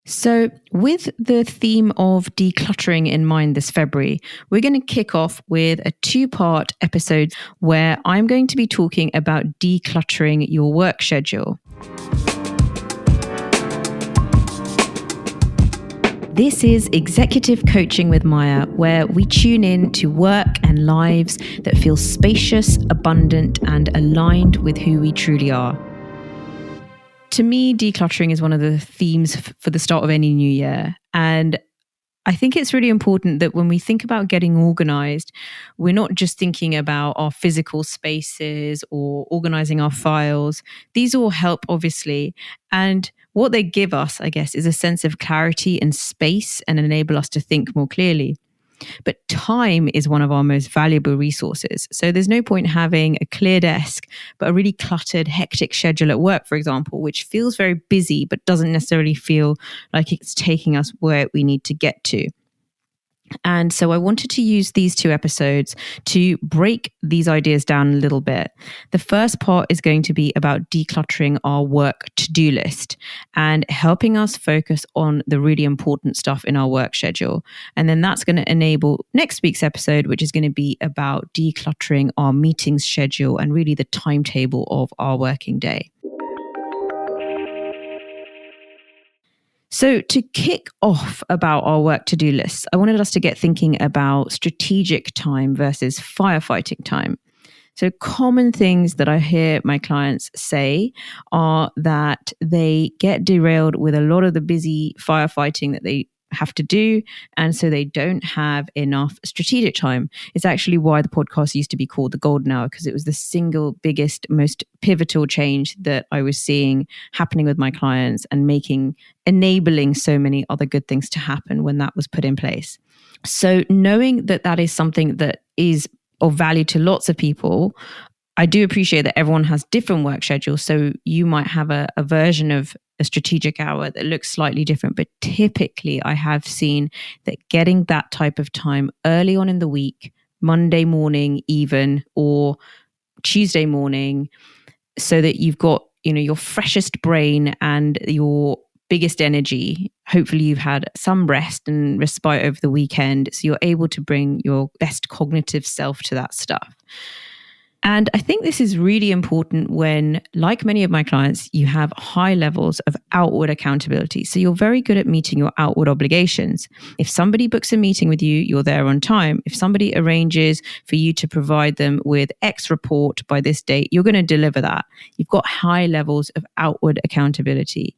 So, with the theme of decluttering in mind this February, we're going to kick off with a 2-part episode where I'm going to be talking about decluttering your work schedule. This is Executive Coaching with Maya, where we tune in to work and lives that feel spacious, abundant, and aligned with who we truly are. To me, decluttering is one of the themes for the start of any new year. And I think it's really important that when we think about getting organized, we're not just thinking about our physical spaces or organizing our files. These all help, obviously. And what they give us, I guess, is a sense of clarity and space and enable us to think more clearly. But time is one of our most valuable resources. So there's no point having a clear desk, but a really cluttered, hectic schedule at work, for example, which feels very busy, but doesn't necessarily feel like it's taking us where we need to get to. And so I wanted to use these 2 episodes to break these ideas down a little bit. The first part is going to be about decluttering our work to-do list and helping us focus on the really important stuff in our work schedule. And then that's going to enable next week's episode, which is going to be about decluttering our meetings schedule and really the timetable of our working day. So to kick off about our work to-do lists, I wanted us to get thinking about strategic time versus firefighting time. So common things that I hear my clients say are that they get derailed with a lot of the busy firefighting that they have to do, and so they don't have enough strategic time. It's actually why the podcast used to be called The Golden Hour, because it was the single biggest, most pivotal change that I was seeing happening with my clients and enabling so many other good things to happen when that was put in place. So knowing that that is something that is of value to lots of people, I do appreciate that everyone has different work schedules. So you might have a version of a strategic hour that looks slightly different. But typically, I have seen that getting that type of time early on in the week, Monday morning even, or Tuesday morning, so that you've got, your freshest brain and your biggest energy. Hopefully you've had some rest and respite over the weekend, so you're able to bring your best cognitive self to that stuff. And I think this is really important when, like many of my clients, you have high levels of outward accountability. So you're very good at meeting your outward obligations. If somebody books a meeting with you, you're there on time. If somebody arranges for you to provide them with X report by this date, you're going to deliver that. You've got high levels of outward accountability.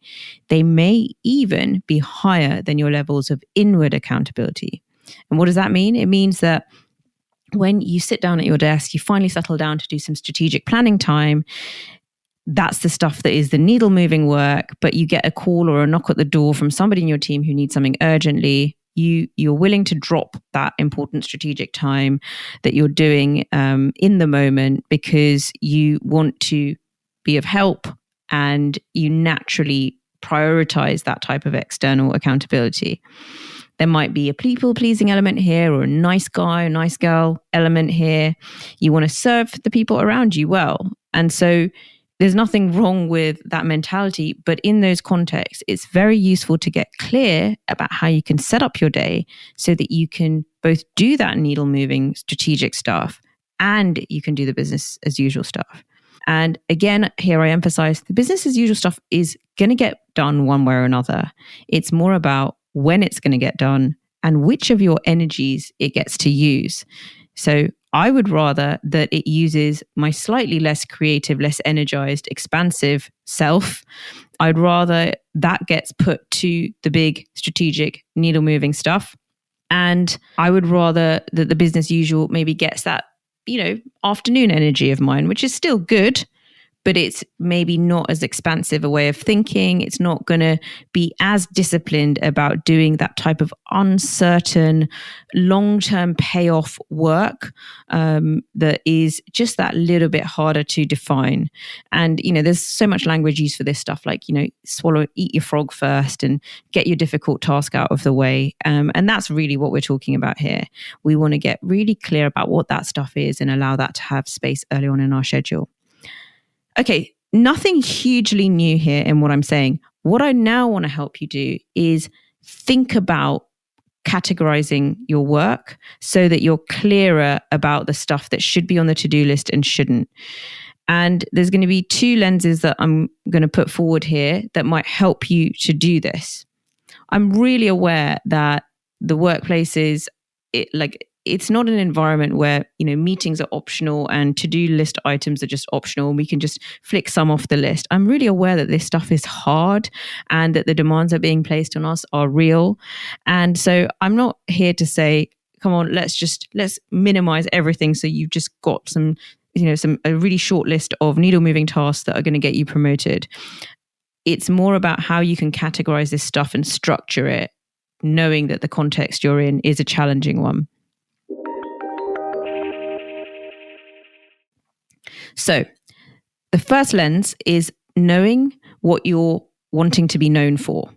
They may even be higher than your levels of inward accountability. And what does that mean? It means that when you sit down at your desk, you finally settle down to do some strategic planning time. That's the stuff that is the needle moving work, but you get a call or a knock at the door from somebody in your team who needs something urgently. You're willing to drop that important strategic time that you're doing in the moment because you want to be of help, and you naturally prioritize that type of external accountability. There might be a people-pleasing element here, or a nice guy, nice girl element here. You want to serve the people around you well. And so there's nothing wrong with that mentality. But in those contexts, it's very useful to get clear about how you can set up your day so that you can both do that needle-moving strategic stuff and you can do the business as usual stuff. And again, here I emphasize the business as usual stuff is going to get done one way or another. It's more about when it's going to get done and which of your energies it gets to use. So I would rather that it uses my slightly less creative, less energized, expansive self. I'd rather that gets put to the big strategic needle moving stuff. And I would rather that the business usual maybe gets that, afternoon energy of mine, which is still good, but it's maybe not as expansive a way of thinking. It's not going to be as disciplined about doing that type of uncertain, long-term payoff work that is just that little bit harder to define. And, there's so much language used for this stuff, like, eat your frog first and get your difficult task out of the way. And that's really what we're talking about here. We want to get really clear about what that stuff is and allow that to have space early on in our schedule. Okay, nothing hugely new here in what I'm saying. What I now want to help you do is think about categorizing your work so that you're clearer about the stuff that should be on the to-do list and shouldn't. And there's going to be two lenses that I'm going to put forward here that might help you to do this. I'm really aware that the workplace is it's not an environment where, meetings are optional and to-do list items are just optional and we can just flick some off the list. I'm really aware that this stuff is hard and that the demands that are being placed on us are real. And so I'm not here to say, come on, let's minimize everything so you've just got a really short list of needle moving tasks that are going to get you promoted. It's more about how you can categorize this stuff and structure it, knowing that the context you're in is a challenging one. So the first lens is knowing what you're wanting to be known for.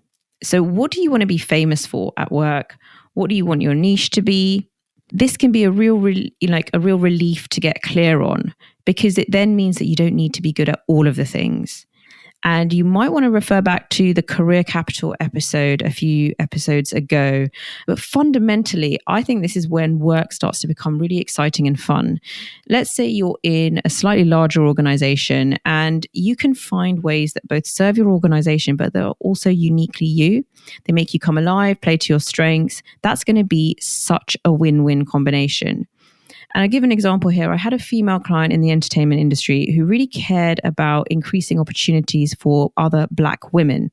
So what do you want to be famous for at work? What do you want your niche to be? This can be a real relief to get clear on, because it then means that you don't need to be good at all of the things. And you might want to refer back to the Career Capital episode a few episodes ago. But fundamentally, I think this is when work starts to become really exciting and fun. Let's say you're in a slightly larger organization and you can find ways that both serve your organization, but they're also uniquely you. They make you come alive, play to your strengths. That's going to be such a win-win combination. And I'll give an example here. I had a female client in the entertainment industry who really cared about increasing opportunities for other Black women.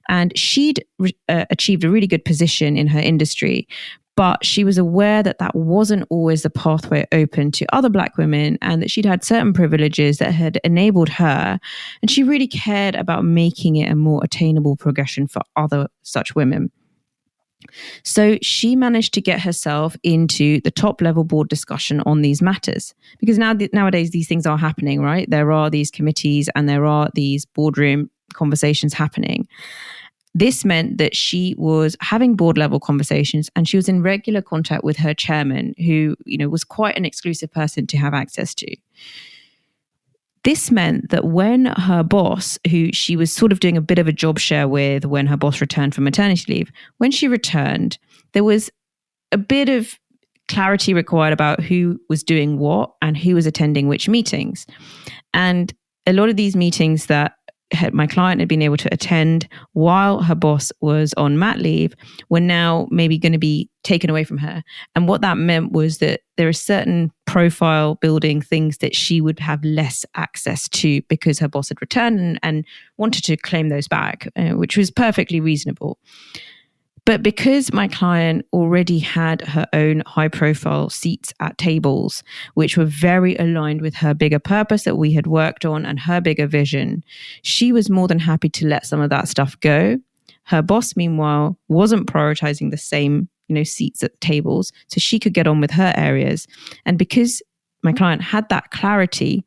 And she'd achieved a really good position in her industry, but she was aware that that wasn't always the pathway open to other Black women, and that she'd had certain privileges that had enabled her. And she really cared about making it a more attainable progression for other such women. So she managed to get herself into the top level board discussion on these matters, because nowadays these things are happening, right? There are these committees and there are these boardroom conversations happening. This meant that she was having board level conversations and she was in regular contact with her chairman, who, was quite an exclusive person to have access to. This meant that when her boss, who she was sort of doing a bit of a job share with when her boss returned from maternity leave, when she returned, there was a bit of clarity required about who was doing what and who was attending which meetings. And a lot of these meetings that my client had been able to attend while her boss was on mat leave were now maybe going to be taken away from her. And what that meant was that there are certain profile building things that she would have less access to because her boss had returned and wanted to claim those back, which was perfectly reasonable. But because my client already had her own high profile seats at tables, which were very aligned with her bigger purpose that we had worked on and her bigger vision, she was more than happy to let some of that stuff go. Her boss, meanwhile, wasn't prioritizing the same, seats at tables, so she could get on with her areas. And because my client had that clarity,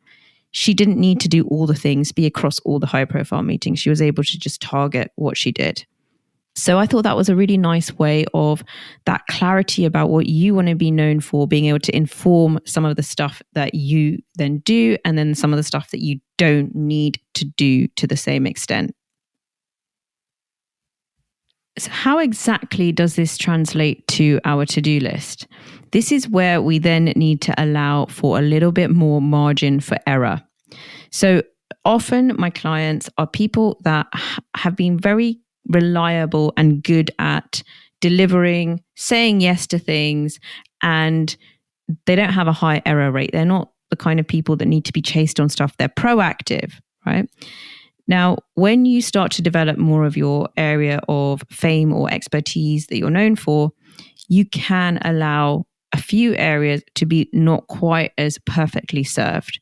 she didn't need to do all the things, be across all the high profile meetings. She was able to just target what she did. So I thought that was a really nice way of that clarity about what you want to be known for, being able to inform some of the stuff that you then do, and then some of the stuff that you don't need to do to the same extent. So how exactly does this translate to our to-do list? This is where we then need to allow for a little bit more margin for error. So often my clients are people that have been very reliable and good at delivering, saying yes to things, and they don't have a high error rate. They're not the kind of people that need to be chased on stuff. They're proactive, right? Now, when you start to develop more of your area of fame or expertise that you're known for, you can allow a few areas to be not quite as perfectly served.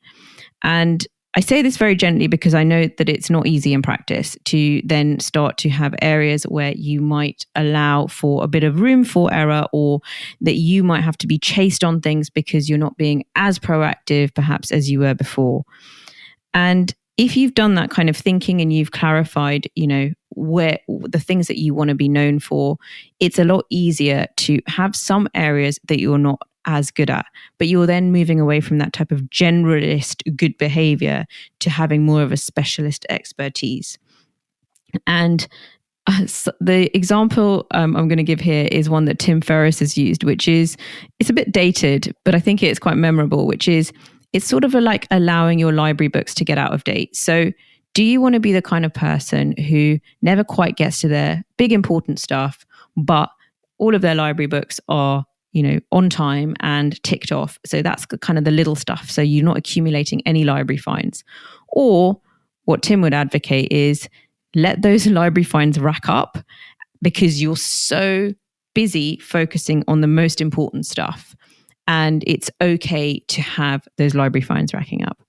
And I say this very gently because I know that it's not easy in practice to then start to have areas where you might allow for a bit of room for error, or that you might have to be chased on things because you're not being as proactive perhaps as you were before. And if you've done that kind of thinking and you've clarified, where the things that you want to be known for, it's a lot easier to have some areas that you're not as good at. But you're then moving away from that type of generalist good behavior to having more of a specialist expertise. And so the example I'm going to give here is one that Tim Ferriss has used, which is, it's a bit dated, but I think it's quite memorable, which is, it's sort of like allowing your library books to get out of date. So do you want to be the kind of person who never quite gets to their big important stuff, but all of their library books are, on time and ticked off? So that's kind of the little stuff. So you're not accumulating any library fines. Or what Tim would advocate is, let those library fines rack up because you're so busy focusing on the most important stuff. And it's okay to have those library fines racking up.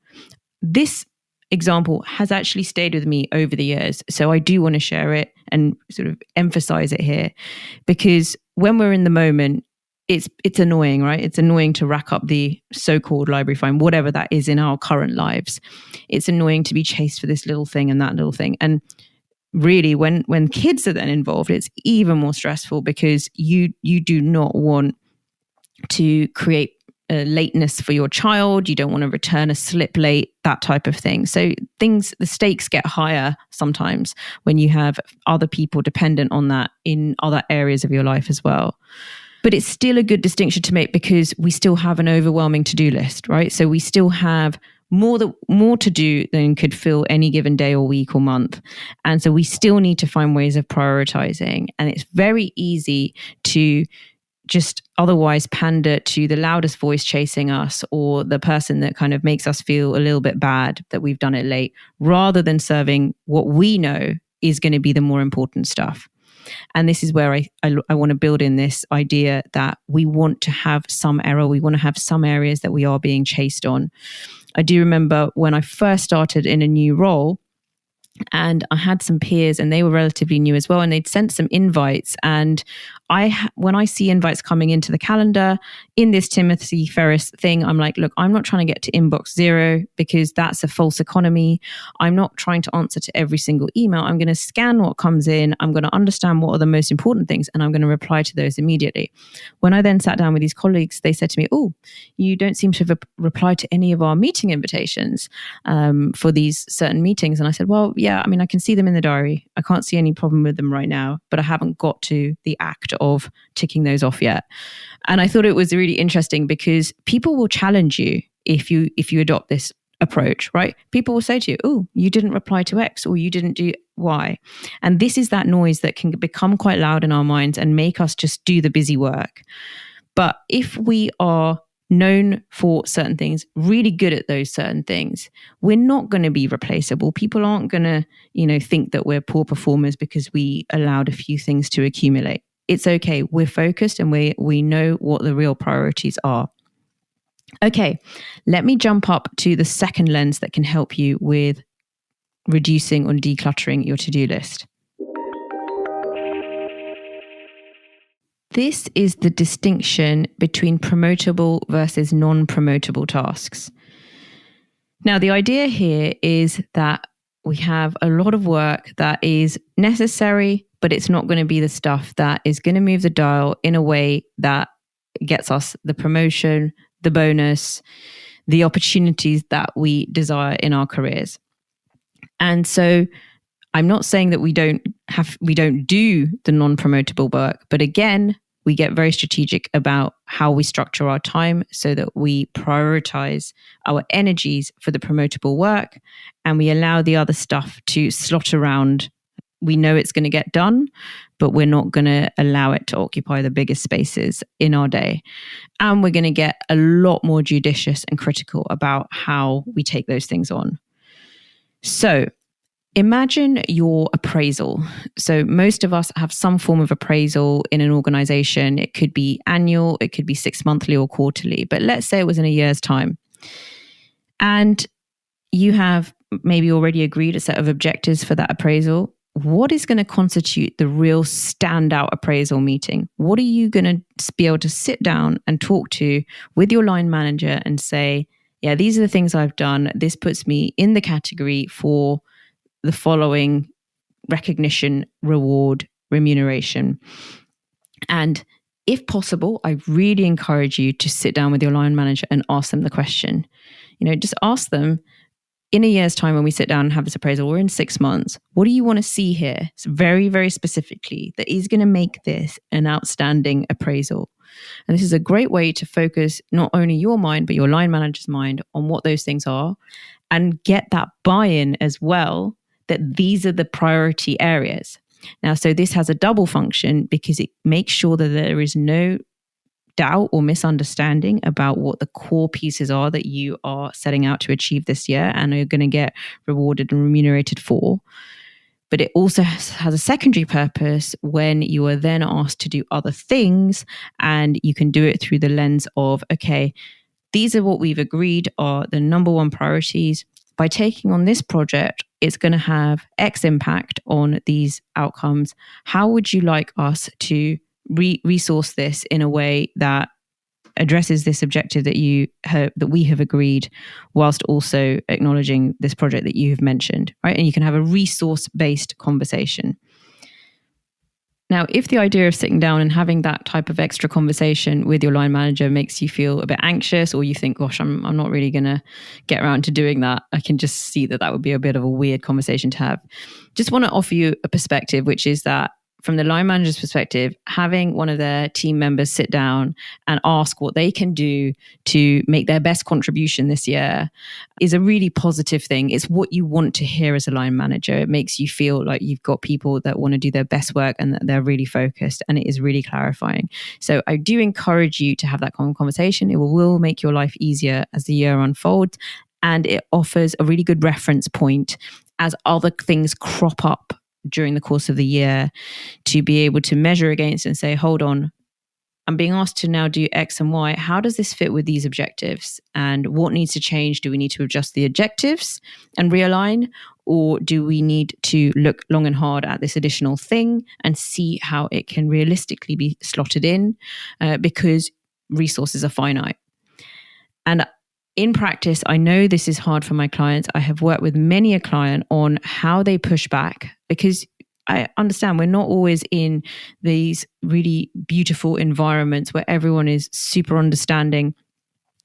This example has actually stayed with me over the years. So I do want to share it and sort of emphasize it here, because when we're in the moment, it's annoying, right? It's annoying to rack up the so-called library fine, whatever that is in our current lives. It's annoying to be chased for this little thing and that little thing. And really, when kids are then involved, it's even more stressful, because you do not want to create lateness for your child. You don't want to return a slip late, that type of thing. So the stakes get higher sometimes when you have other people dependent on that in other areas of your life as well. But it's still a good distinction to make, because we still have an overwhelming to-do list, right? So we still have more to do than could fill any given day or week or month. And so we still need to find ways of prioritizing. And it's very easy to just otherwise pander to the loudest voice chasing us, or the person that kind of makes us feel a little bit bad that we've done it late, rather than serving what we know is going to be the more important stuff. And this is where I want to build in this idea that we want to have some error. We want to have some areas that we are being chased on. I do remember when I first started in a new role, and I had some peers and they were relatively new as well, and they'd sent some invites. And when I see invites coming into the calendar in this Timothy Ferriss thing, I'm like, look, I'm not trying to get to inbox 0, because that's a false economy. I'm not trying to answer to every single email. I'm going to scan what comes in. I'm going to understand what are the most important things, and I'm going to reply to those immediately. When I then sat down with these colleagues, they said to me, oh, you don't seem to have replied to any of our meeting invitations for these certain meetings. And I said, well, yeah, I mean, I can see them in the diary. I can't see any problem with them right now, but I haven't got to the act of ticking those off yet. And I thought it was really interesting, because people will challenge you if you adopt this approach, right? People will say to you, oh, you didn't reply to X, or you didn't do Y. And this is that noise that can become quite loud in our minds and make us just do the busy work. But if we are known for certain things, really good at those certain things, we're not going to be replaceable. People aren't going to, think that we're poor performers because we allowed a few things to accumulate. It's okay. We're focused, and we know what the real priorities are. Okay, let me jump up to the second lens that can help you with reducing or decluttering your to-do list. This is the distinction between promotable versus non-promotable tasks. Now, the idea here is that we have a lot of work that is necessary, but it's not going to be the stuff that is going to move the dial in a way that gets us the promotion, the bonus, the opportunities that we desire in our careers. And so I'm not saying that we don't do the non-promotable work, but again, we get very strategic about how we structure our time so that we prioritize our energies for the promotable work, and we allow the other stuff to slot around. We know it's going to get done, but we're not going to allow it to occupy the biggest spaces in our day. And we're going to get a lot more judicious and critical about how we take those things on. So imagine your appraisal. So most of us have some form of appraisal in an organization. It could be annual, it could be 6 monthly or quarterly, but let's say it was in a year's time. And you have maybe already agreed a set of objectives for that appraisal. What is going to constitute the real standout appraisal meeting? What are you going to be able to sit down and talk to with your line manager and say, yeah, these are the things I've done. This puts me in the category for the following recognition, reward, remuneration. And If possible, I really encourage you to sit down with your line manager and ask them the question. Just ask them, in a year's time when we sit down and have this appraisal, or in 6 months, what do you want to see here? It's very, very specifically that is going to make this an outstanding appraisal. And this is a great way to focus not only your mind, but your line manager's mind on what those things are, and get that buy-in as well, that these are the priority areas. Now, so this has a double function because it makes sure that there is no doubt or misunderstanding about what the core pieces are that you are setting out to achieve this year and are going to get rewarded and remunerated for. But it also has a secondary purpose when you are then asked to do other things, and you can do it through the lens of, okay, these are what we've agreed are the number one priorities. By taking on this project, it's going to have X impact on these outcomes. How would you like us to resource this in a way that addresses this objective that we have agreed, whilst also acknowledging this project that you have mentioned, right? And you can have a resource-based conversation. Now, if the idea of sitting down and having that type of extra conversation with your line manager makes you feel a bit anxious, or you think, gosh, I'm not really going to get around to doing that, I can just see that would be a bit of a weird conversation to have. Just want to offer you a perspective, which is that from the line manager's perspective, having one of their team members sit down and ask what they can do to make their best contribution this year is a really positive thing. It's what you want to hear as a line manager. It makes you feel like you've got people that want to do their best work and that they're really focused, and it is really clarifying. So I do encourage you to have that conversation. It will make your life easier as the year unfolds, and it offers a really good reference point as other things crop up during the course of the year to be able to measure against and say, hold on, I'm being asked to now do X and Y. How does this fit with these objectives? And what needs to change? Do we need to adjust the objectives and realign? Or do we need to look long and hard at this additional thing and see how it can realistically be slotted in? Because resources are finite. And in practice, I know this is hard for my clients. I have worked with many a client on how they push back, because I understand we're not always in these really beautiful environments where everyone is super understanding.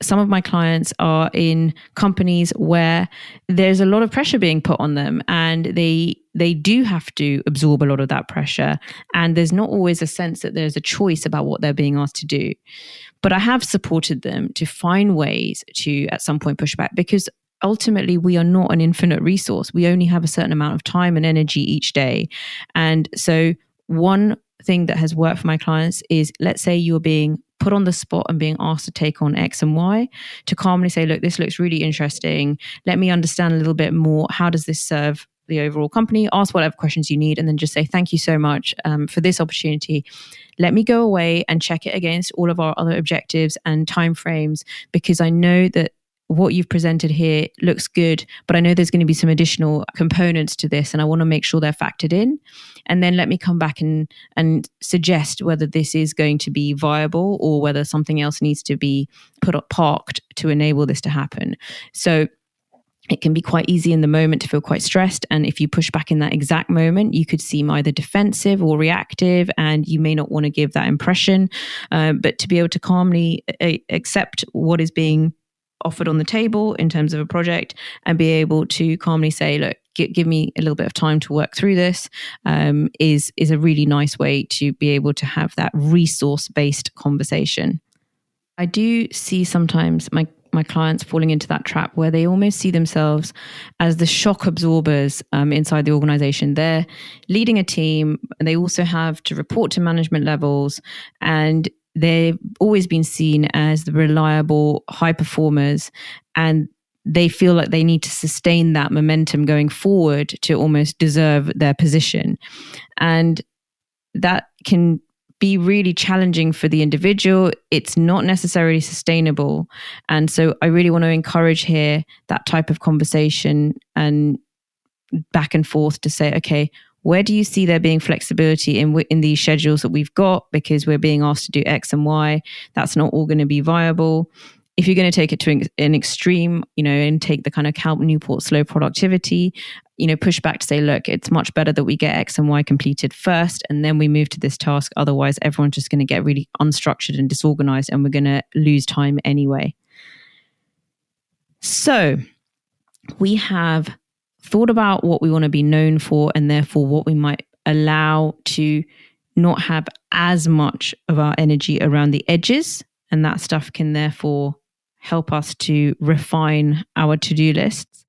Some of my clients are in companies where there's a lot of pressure being put on them, and they do have to absorb a lot of that pressure. And there's not always a sense that there's a choice about what they're being asked to do. But I have supported them to find ways to, at some point, push back, because ultimately we are not an infinite resource. We only have a certain amount of time and energy each day. And so one thing that has worked for my clients is, let's say you're being put on the spot and being asked to take on X and Y, to calmly say, look, this looks really interesting. Let me understand a little bit more. How does this serve the overall company? Ask whatever questions you need, and then just say, thank you so much for this opportunity. Let me go away and check it against all of our other objectives and timeframes, because I know that what you've presented here looks good, but I know there's going to be some additional components to this, and I want to make sure they're factored in. And then let me come back and suggest whether this is going to be viable, or whether something else needs to be parked to enable this to happen. So it can be quite easy in the moment to feel quite stressed. And if you push back in that exact moment, you could seem either defensive or reactive, and you may not want to give that impression. But to be able to calmly accept what is being offered on the table in terms of a project, and be able to calmly say, look, give me a little bit of time to work through this, is a really nice way to be able to have that resource-based conversation. I do see sometimes my clients falling into that trap where they almost see themselves as the shock absorbers inside the organization. They're leading a team, and they also have to report to management levels, and they've always been seen as the reliable high performers, and they feel like they need to sustain that momentum going forward to almost deserve their position. And that can be really challenging for the individual. It's not necessarily sustainable. And so I really want to encourage here that type of conversation and back and forth to say, okay, where do you see there being flexibility in these schedules that we've got, because we're being asked to do X and Y? That's not all going to be viable. If you're going to take it to an extreme, and take the kind of Cal Newport slow productivity, push back to say, look, it's much better that we get X and Y completed first, and then we move to this task. Otherwise, everyone's just going to get really unstructured and disorganized, and we're going to lose time anyway. So we have thought about what we want to be known for, and therefore what we might allow to not have as much of our energy around the edges. And that stuff can therefore help us to refine our to-do lists.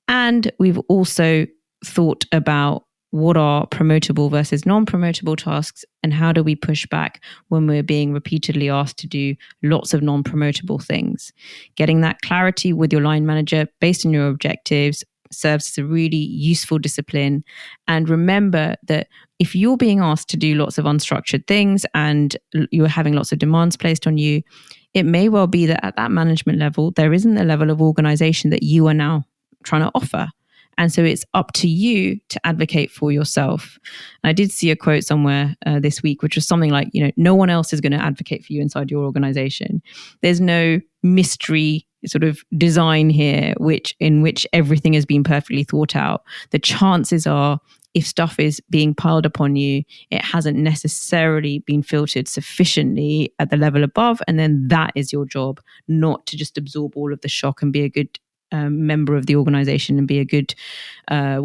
And we've also thought about what are promotable versus non-promotable tasks, and how do we push back when we're being repeatedly asked to do lots of non-promotable things. Getting that clarity with your line manager based on your objectives serves as a really useful discipline. And remember that if you're being asked to do lots of unstructured things and you're having lots of demands placed on you, it may well be that at that management level, there isn't the level of organization that you are now trying to offer. And so it's up to you to advocate for yourself. And I did see a quote somewhere this week, which was something like, no one else is going to advocate for you inside your organization. There's no mystery sort of design here, in which everything has been perfectly thought out. The chances are, if stuff is being piled upon you, it hasn't necessarily been filtered sufficiently at the level above. And then that is your job, not to just absorb all of the shock and be a good member of the organization and be a good, a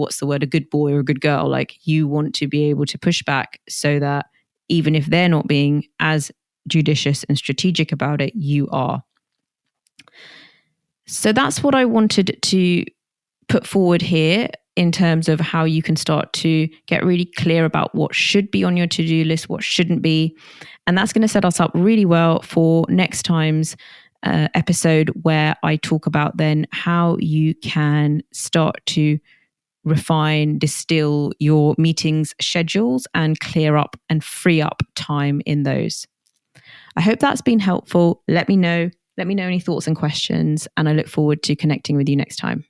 good boy or a good girl. Like, you want to be able to push back so that even if they're not being as judicious and strategic about it, you are. So that's what I wanted to put forward here in terms of how you can start to get really clear about what should be on your to-do list, what shouldn't be. And that's going to set us up really well for next time's episode, where I talk about then how you can start to refine, distill your meetings schedules and clear up and free up time in those. I hope that's been helpful. Let me know any thoughts and questions, and I look forward to connecting with you next time.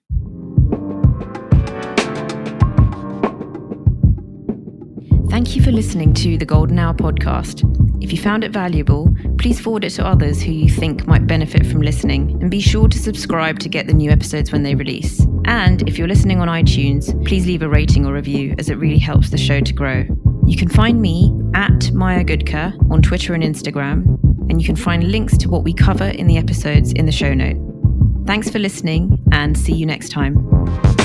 Thank you for listening to the Golden Hour podcast. If you found it valuable, please forward it to others who you think might benefit from listening, and be sure to subscribe to get the new episodes when they release. And if you're listening on iTunes, please leave a rating or review, as it really helps the show to grow. You can find me at Maya Goodker on Twitter and Instagram, and you can find links to what we cover in the episodes in the show note. Thanks for listening, and see you next time.